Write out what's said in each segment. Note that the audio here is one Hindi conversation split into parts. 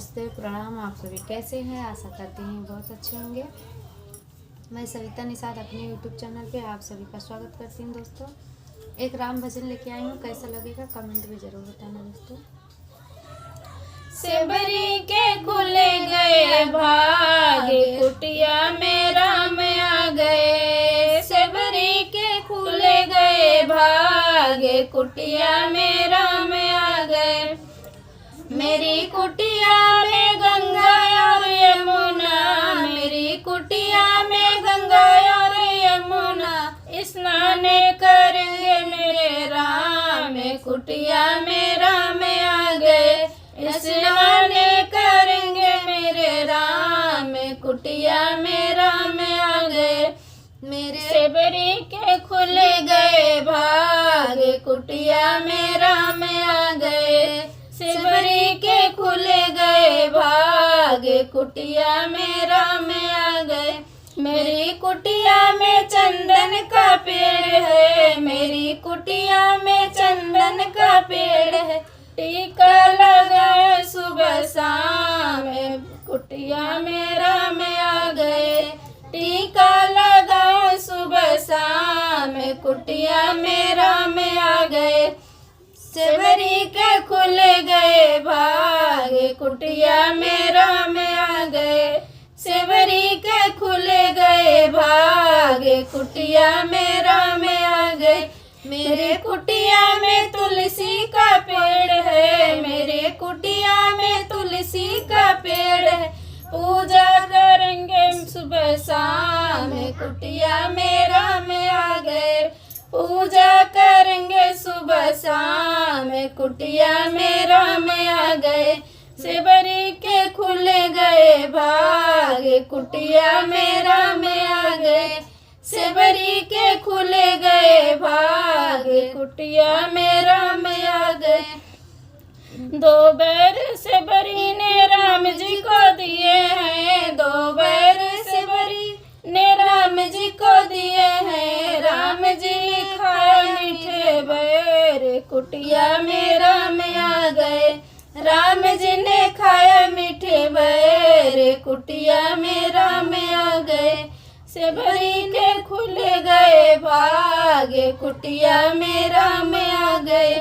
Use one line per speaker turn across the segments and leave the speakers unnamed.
नमस्ते प्रणाम। आप सभी कैसे हैं? आशा करते हैं बहुत अच्छे होंगे। मैं सविता निषाद अपने YouTube चैनल पे आप सभी का स्वागत करती हूँ। दोस्तों, एक राम भजन लेके आई हूँ, कैसा लगेगा कमेंट में ज़रूर बताना। दोस्तों,
सेबरी के खुले गए भागे, कुटिया में राम आ गए। सेबरी के खुले गए भागे, कुटिया में राम आ गए। मेरी कुटिया में गंगा और यमुना, मेरी कुटिया में गंगा और यमुना, स्नान करेंगे मेरे राम, कुटिया में राम आ गए। स्नान करेंगे मेरे राम, कुटिया में राम आ गए। मेरे सेबरी के खुले गए भागे, कुटिया में राम आ गए। सेबरी के खुले गए भागे, कुटिया में राम आ गए। मेरी कुटिया में चंदन का पेड़ है, मेरी कुटिया में चंदन का पेड़ है। टीका लगाए सुबह शाम, कुटिया में राम आ गए। टीका लगाए सुबह शाम, कुटिया में राम आ गए। सेबरी के खुले गए भागे, कुटिया में राम आ गए। सेबरी के खुले गए भागे, कुटिया में राम आ गए। मेरे कुटिया में तुलसी का पेड़ है, मेरे कुटिया में तुलसी का पेड़ है। पूजा करेंगे सुबह शाम, कुटिया में राम आ गए। पूजा करेंगे सुबह शाम, कुटिया में राम आ गए। सेबरी के खुले गए भागे, कुटिया में राम आ गए। सेबरी के खुले गए भागे, कुटिया में राम आ गए। दो बैर सेबरी ने राम जी को दिए हैं, दो बैर सेबरी ने राम जी को दिए हैं। राम जी खाए मीठे बैर, कुटिया में राम आ गए। राम जी ने खाया मीठे बैर, कुटिया में राम आ गए। सेबरी के खुले गए भागे, कुटिया में राम आ गए।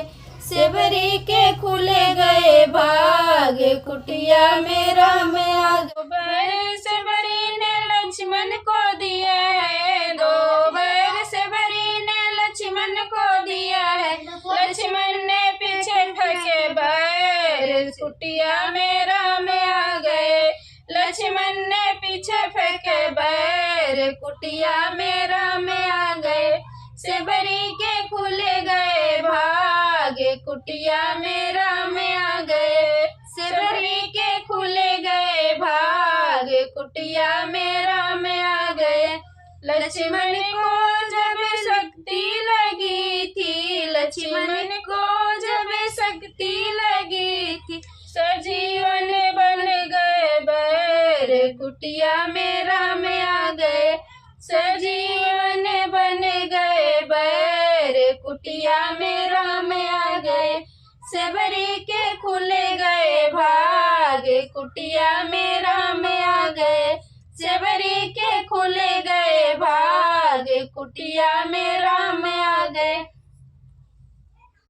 सेबरी के खुले गए भागे, कुटिया में राम आ गए। सेबरी ने लक्ष्मण को दिया है, दो बैर सेबरी ने लक्ष्मण को दिया है। लक्ष्मण ने पीछे फेंके बैर, कुटिया में राम आ गए। लक्ष्मण ने पीछे फेंके बैर, कुटिया में राम आ गए। सेबरी के खुले गए भागे, कुटिया में राम आ गए। सेबरी के खुले गए भागे, कुटिया में राम आ गए। लक्ष्मण को जब शक्ति लगी थी, लक्ष्मण को जब शक्ति लगी थी, सजीवन बन गए बैर, कुटिया में राम आ गए। सजीवन बन गए बैर, कुटिया में राम आ गए। सेबरी के खुले गए भागे, कुटिया में राम आ गए। सेबरी के खुले गए भागे, कुटिया में राम आ गए।